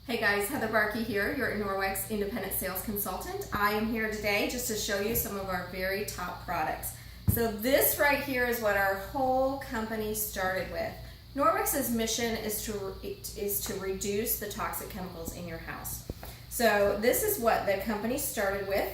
Hey guys, Heather Barkey here, your Norwex Independent Sales Consultant. I am here today just to show you some of our very top products. So this right here is what our whole company started with. Norwex's mission is to reduce the toxic chemicals in your house. So this is what the company started with.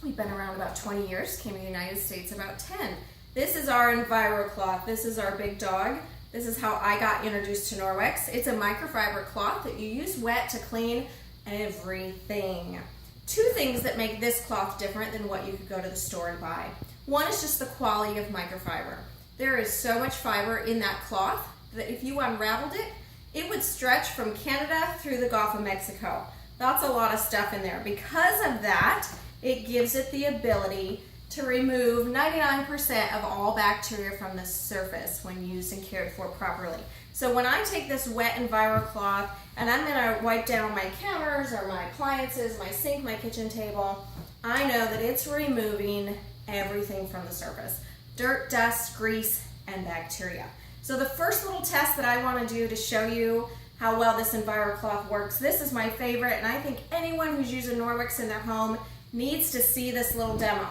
We've been around about 20 years, came to the United States about 10. This is our EnviroCloth. This is our big dog. This is how I got introduced to Norwex. It's a microfiber cloth that you use wet to clean everything. Two things that make this cloth different than what you could go to the store and buy. One is just the quality of microfiber. There is so much fiber in that cloth that if you unraveled it, it would stretch from Canada through the Gulf of Mexico. That's a lot of stuff in there. Because of that, it gives it the ability to remove 99% of all bacteria from the surface when used and cared for properly. So when I take this wet EnviroCloth and I'm gonna wipe down my counters or my appliances, my sink, my kitchen table, I know that it's removing everything from the surface. Dirt, dust, grease, and bacteria. So the first little test that I wanna do to show you how well this EnviroCloth works, this is my favorite, and I think anyone who's using Norwex in their home needs to see this little demo.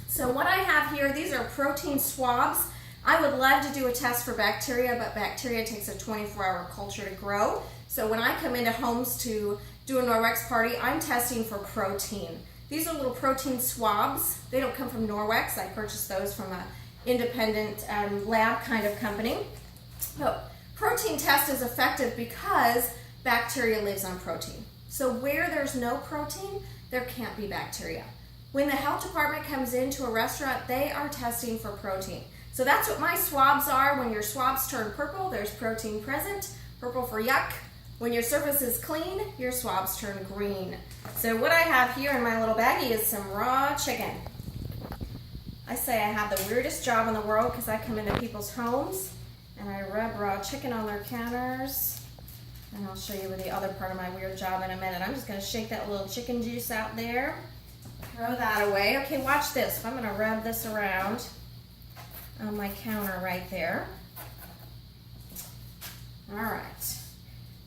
So what I have here, these are protein swabs. I would love to do a test for bacteria, but bacteria takes a 24-hour culture to grow. So when I come into homes to do a Norwex party, I'm testing for protein. These are little protein swabs. They don't come from Norwex. I purchased those from an independent lab kind of company. But protein test is effective because bacteria lives on protein. So where there's no protein, there can't be bacteria. When the health department comes into a restaurant, they are testing for protein. So that's what my swabs are. When your swabs turn purple, there's protein present. Purple for yuck. When your surface is clean, your swabs turn green. So what I have here in my little baggie is some raw chicken. I say I have the weirdest job in the world because I come into people's homes and I rub raw chicken on their counters. And I'll show you the other part of my weird job in a minute. I'm just going to shake that little chicken juice out there. Throw that away. Okay, watch this. I'm going to rub this around on my counter right there. All right.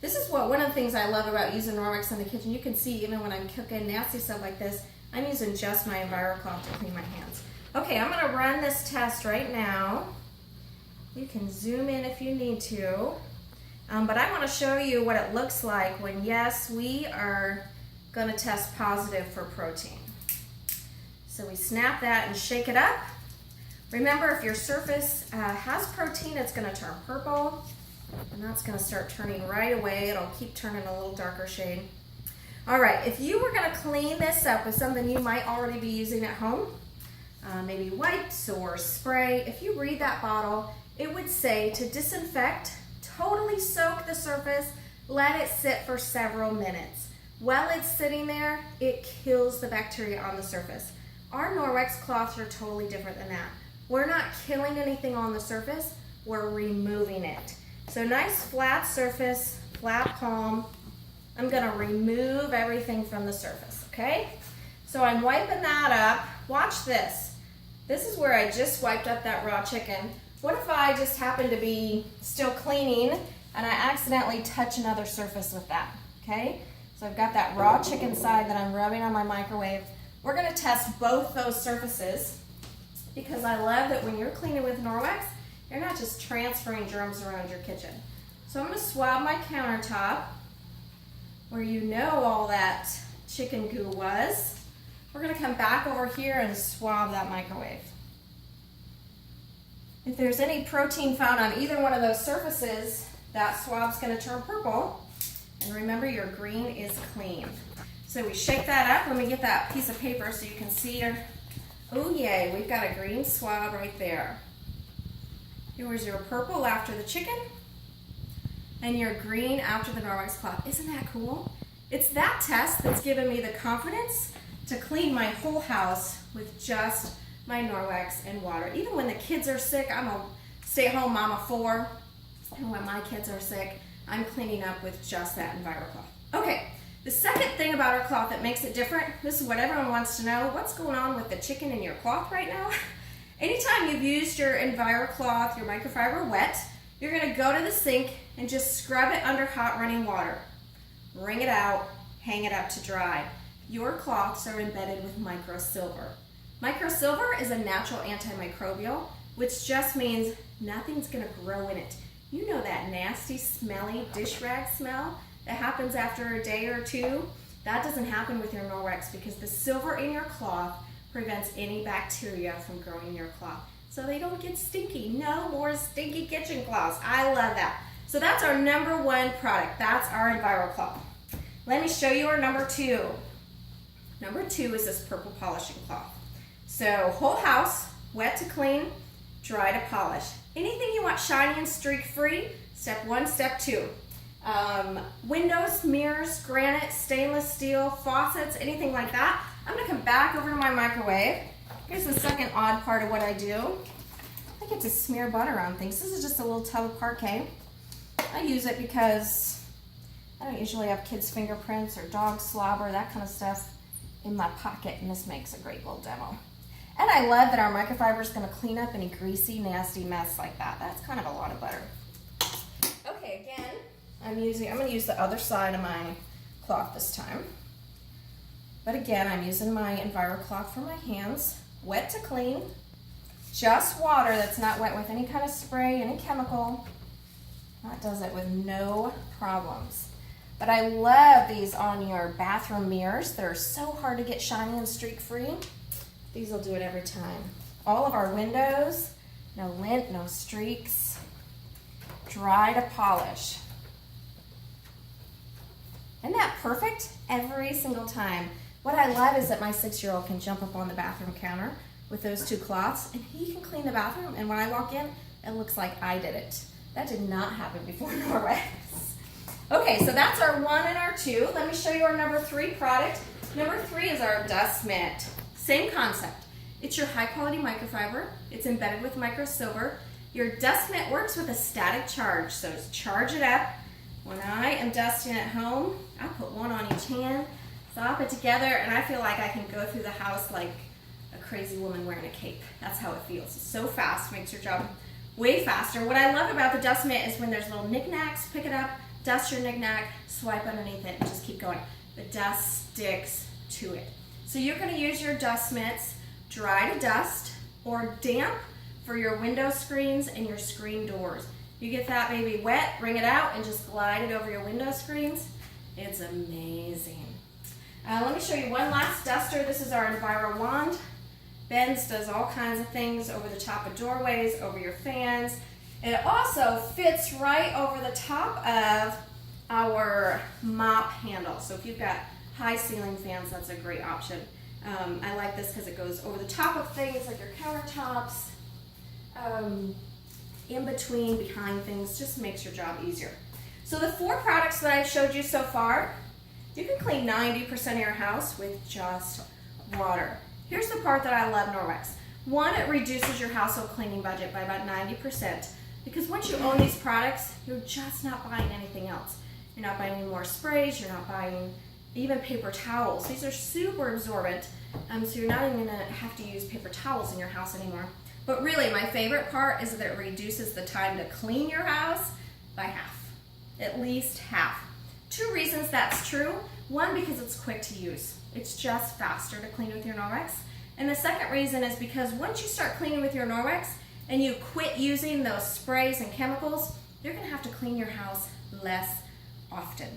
This is one of the things I love about using Norwex in the kitchen. You can see even when I'm cooking nasty stuff like this, I'm using just my EnviroCloth to clean my hands. Okay, I'm going to run this test right now. You can zoom in if you need to. But I want to show you what it looks like when, yes, we are going to test positive for protein. So we snap that and shake it up. Remember, if your surface has protein, it's going to turn purple, and that's going to start turning right away. It'll keep turning a little darker shade. All right, if you were going to clean this up with something you might already be using at home, maybe wipes or spray, if you read that bottle, it would say to disinfect, totally soak the surface, let it sit for several minutes. While it's sitting there, it kills the bacteria on the surface. Our Norwex cloths are totally different than that. We're not killing anything on the surface, we're removing it. So nice flat surface, flat palm. I'm gonna remove everything from the surface, okay? So I'm wiping that up. Watch this. This is where I just wiped up that raw chicken. What if I just happen to be still cleaning and I accidentally touch another surface with that, okay? So I've got that raw chicken side that I'm rubbing on my microwave. We're going to test both those surfaces because I love that when you're cleaning with Norwex, you're not just transferring germs around your kitchen. So I'm going to swab my countertop where you know all that chicken goo was. We're going to come back over here and swab that microwave. If there's any protein found on either one of those surfaces, that swab's going to turn purple. And remember, your green is clean. So we shake that up. Let me get that piece of paper so you can see. Oh yay, we've got a green swab right there. Here's your purple after the chicken and your green after the Norwex cloth. Isn't that cool? It's that test that's given me the confidence to clean my whole house with just my Norwex and water. Even when the kids are sick, I'm a stay-at-home mom of 4, and when my kids are sick, I'm cleaning up with just that EnviroCloth. Okay. The second thing about our cloth that makes it different, this is what everyone wants to know, what's going on with the chicken in your cloth right now? Anytime you've used your EnviroCloth, your microfiber wet, you're going to go to the sink and just scrub it under hot running water. wring it out, hang it up to dry. Your cloths are embedded with microsilver. Microsilver is a natural antimicrobial, which just means nothing's gonna grow in it. You know that nasty, smelly dish rag smell that happens after a day or two? That doesn't happen with your Norwex because the silver in your cloth prevents any bacteria from growing in your cloth. So they don't get stinky. No more stinky kitchen cloths. I love that. So that's our number one product. That's our EnviroCloth. Let me show you our number two. Number two is this purple polishing cloth. So whole house, wet to clean, dry to polish. Anything you want shiny and streak free, step one, step two. Windows, mirrors, granite, stainless steel, faucets, anything like that. I'm gonna come back over to my microwave. Here's the second odd part of what I do. I get to smear butter on things. This is just a little tub of parquet. I use it because I don't usually have kids' fingerprints or dog slobber, that kind of stuff in my pocket, and this makes a great little demo. And I love that our microfiber is going to clean up any greasy, nasty mess like that. That's kind of a lot of butter. Okay, again, I'm going to use the other side of my cloth this time. But again, I'm using my EnviroCloth for my hands, wet to clean, just water that's not wet with any kind of spray, any chemical. That does it with no problems. But I love these on your bathroom mirrors. They're so hard to get shiny and streak free. These will do it every time. All of our windows, no lint, no streaks. Dry to polish. Isn't that perfect? Every single time. What I love is that my 6-year-old can jump up on the bathroom counter with those two cloths and he can clean the bathroom, and when I walk in, it looks like I did it. That did not happen before Norwex. Okay, so that's our one and our two. Let me show you our number three product. Number three is our dust mitt. Same concept. It's your high quality microfiber. It's embedded with microsilver. Your dust mitt works with a static charge, so just charge it up. When I am dusting at home, I put one on each hand, slap it together, and I feel like I can go through the house like a crazy woman wearing a cape. That's how it feels. It's so fast, makes your job way faster. What I love about the dust mitt is when there's little knickknacks, pick it up, dust your knickknack, swipe underneath it, and just keep going. The dust sticks to it. So you're going to use your dust mitts dry to dust or damp for your window screens and your screen doors. You get that baby wet, wring it out, and just glide it over your window screens. It's amazing. Let me show you one last duster. This is our Enviro wand. Bends, does all kinds of things over the top of doorways, over your fans. It also fits right over the top of our mop handle. So if you've got high ceiling fans, that's a great option. I like this because it goes over the top of things like your countertops, in between, behind things, just makes your job easier. So the 4 products that I've showed you so far, you can clean 90% of your house with just water. Here's the part that I love Norwex. One, it reduces your household cleaning budget by about 90%, because once you own these products, you're just not buying anything else. You're not buying any more sprays, you're not buying even paper towels. These are super absorbent, so you're not even gonna have to use paper towels in your house anymore. But really, my favorite part is that it reduces the time to clean your house by half, at least half. 2 reasons that's true. One, because it's quick to use. It's just faster to clean with your Norwex. And the second reason is because once you start cleaning with your Norwex and you quit using those sprays and chemicals, you're gonna have to clean your house less often.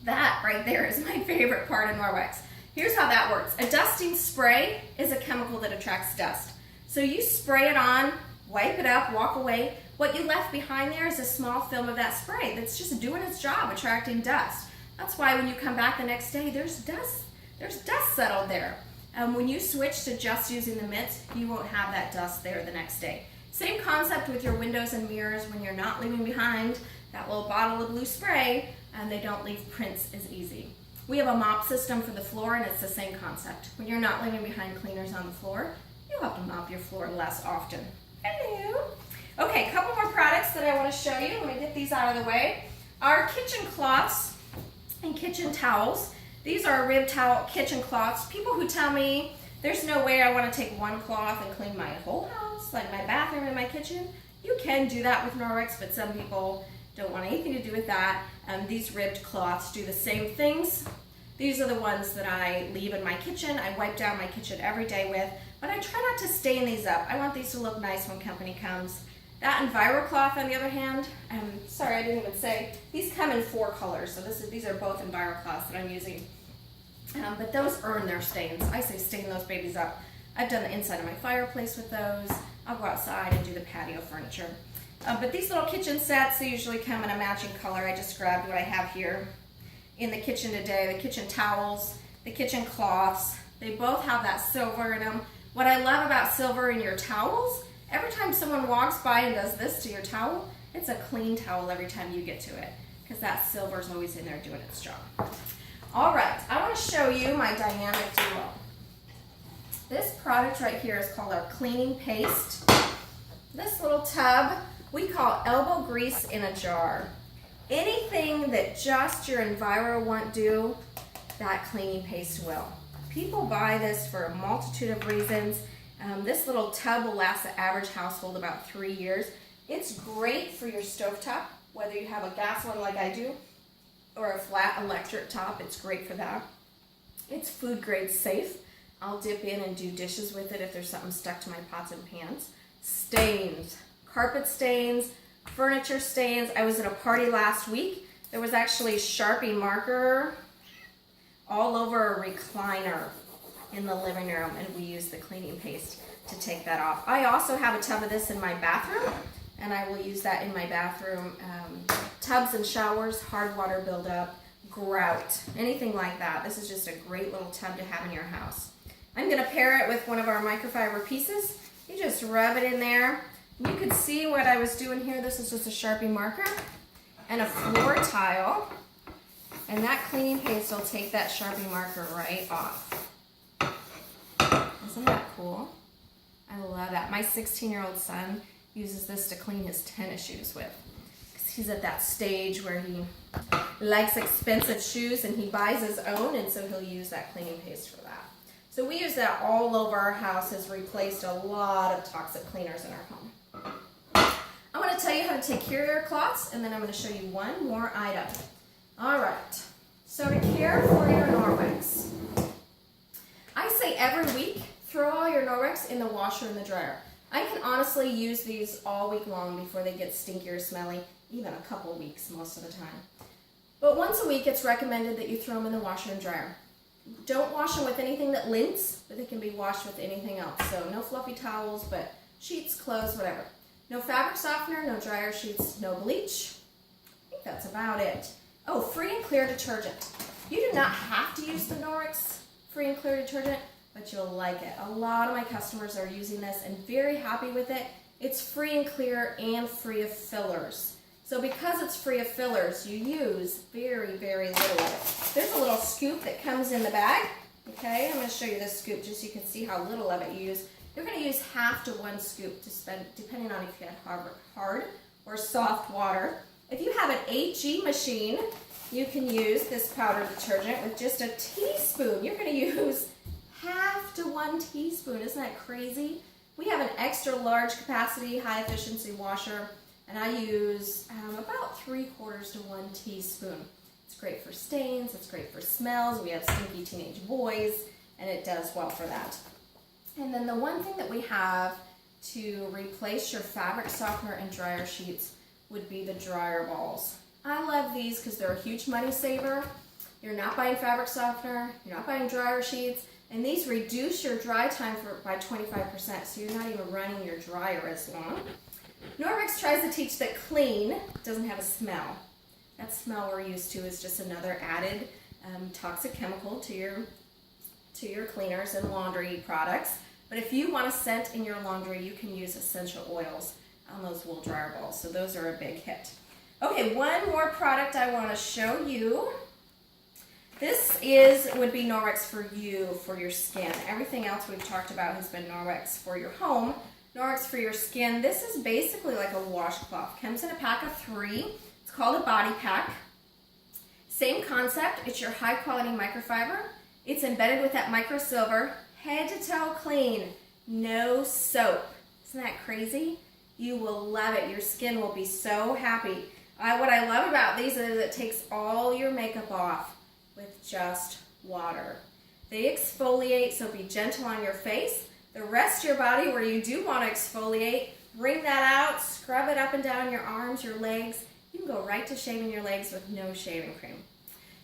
That right there is my favorite part of Norwex. Here's how that works. A dusting spray is a chemical that attracts dust. So you spray it on, wipe it up, walk away. What you left behind there is a small film of that spray that's just doing its job, attracting dust. That's why when you come back the next day, there's dust settled there. When you switch to just using the mitts, you won't have that dust there the next day. Same concept with your windows and mirrors. When you're not leaving behind that little bottle of blue spray, and they don't leave prints as easy. We have a mop system for the floor, and it's the same concept. When you're not leaving behind cleaners on the floor, you'll have to mop your floor less often. Hello. Okay, a couple more products that I want to show you. Let me get these out of the way. Our kitchen cloths and kitchen towels. These are rib towel kitchen cloths. People who tell me there's no way I want to take one cloth and clean my whole house, like my bathroom and my kitchen. You can do that with Norwex, but some people Don't want anything to do with that. These ribbed cloths do the same things. These are the ones that I leave in my kitchen. I wipe down my kitchen every day with, but I try not to stain these up. I want these to look nice when company comes. That EnviroCloth, on the other hand, sorry, I didn't even say, these come in 4 colors. So these are both EnviroCloths that I'm using. But those earn their stains. I say stain those babies up. I've done the inside of my fireplace with those. I'll go outside and do the patio furniture. But these little kitchen sets, they usually come in a matching color. I just grabbed what I have here in the kitchen today. The kitchen towels, the kitchen cloths, they both have that silver in them. What I love about silver in your towels, every time someone walks by and does this to your towel, it's a clean towel every time you get to it, because that silver is always in there doing its job. All right, I want to show you my dynamic duo. This product right here is called our cleaning paste. This little tub we call elbow grease in a jar. Anything that just your Enviro won't do, that cleaning paste will. People buy this for a multitude of reasons. This little tub will last the average household about 3 years. It's great for your stovetop, whether you have a gas one like I do, or a flat electric top. It's great for that. It's food grade safe. I'll dip in and do dishes with it if there's something stuck to my pots and pans. Stains, carpet stains, furniture stains. I was at a party last week. There was actually Sharpie marker all over a recliner in the living room, and we used the cleaning paste to take that off. I also have a tub of this in my bathroom, and I will use that in my bathroom. Tubs and showers, hard water buildup, grout, anything like that. This is just a great little tub to have in your house. I'm going to pair it with one of our microfiber pieces. You just rub it in there. You could see what I was doing here. This is just a Sharpie marker and a floor tile, and that cleaning paste will take that Sharpie marker right off. Isn't that cool? I love that. My 16-year-old son uses this to clean his tennis shoes with. He's at that stage where he likes expensive shoes and he buys his own, and so he'll use that cleaning paste for that. So we use that all over our house. Has replaced a lot of toxic cleaners in our home. I'm going to tell you how to take care of your cloths, and then I'm going to show you one more item. All right, so to care for your Norwex, I say every week, throw all your Norwex in the washer and the dryer. I can honestly use these all week long before they get stinky or smelly, even a couple weeks most of the time. But once a week, it's recommended that you throw them in the washer and dryer. Don't wash them with anything that lints, but they can be washed with anything else. So no fluffy towels, but sheets, clothes, whatever. No fabric softener, no dryer sheets, no bleach. I think that's about it. Oh, free and clear detergent. You do not have to use the Norwex free and clear detergent, but you'll like it. A lot of my customers are using this and very happy with it. It's free and clear and free of fillers. So because it's free of fillers, you use very, very little of it. There's a little scoop that comes in the bag. Okay, I'm going to show you this scoop just so you can see how little of it you use. You're going to use half to 1 scoop to spend, depending on if you have hard or soft water. If you have an HG machine, you can use this powder detergent with just a teaspoon. You're going to use half to 1 teaspoon. Isn't that crazy? We have an extra large capacity, high efficiency washer, and I use about 3/4 to 1 teaspoon. It's great for stains, it's great for smells. We have stinky teenage boys, and it does well for that. And then the one thing that we have to replace your fabric softener and dryer sheets would be the dryer balls. I love these because they're a huge money saver. You're not buying fabric softener, you're not buying dryer sheets, and these reduce your dry time by 25%, so you're not even running your dryer as long. Norwex tries to teach that clean doesn't have a smell. That smell we're used to is just another added toxic chemical to your cleaners and laundry products. But if you want a scent in your laundry, you can use essential oils on those wool dryer balls. So those are a big hit. Okay, one more product I want to show you. This would be Norwex for you, for your skin. Everything else we've talked about has been Norwex for your home. Norwex for your skin. This is basically like a washcloth. Comes in a pack of 3. It's called a body pack. Same concept. It's your high quality microfiber. It's embedded with that microsilver. Head to toe clean. No soap. Isn't that crazy? You will love it. Your skin will be so happy. What I love about these is it takes all your makeup off with just water. They exfoliate, so be gentle on your face. The rest of your body where you do want to exfoliate, bring that out, scrub it up and down your arms, your legs. You can go right to shaving your legs with no shaving cream.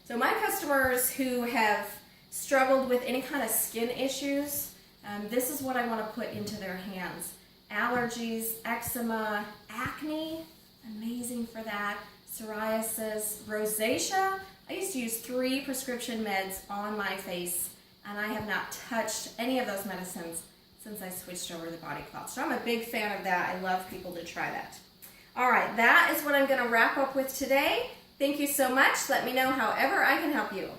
So my customers who have struggled with any kind of skin issues, this is what I want to put into their hands. Allergies, eczema, acne, amazing for that. Psoriasis, rosacea. I used to use 3 prescription meds on my face, and I have not touched any of those medicines since I switched over to the body cloth. So I'm a big fan of that. I love people to try that. All right, that is what I'm going to wrap up with today. Thank you so much. Let me know however I can help you.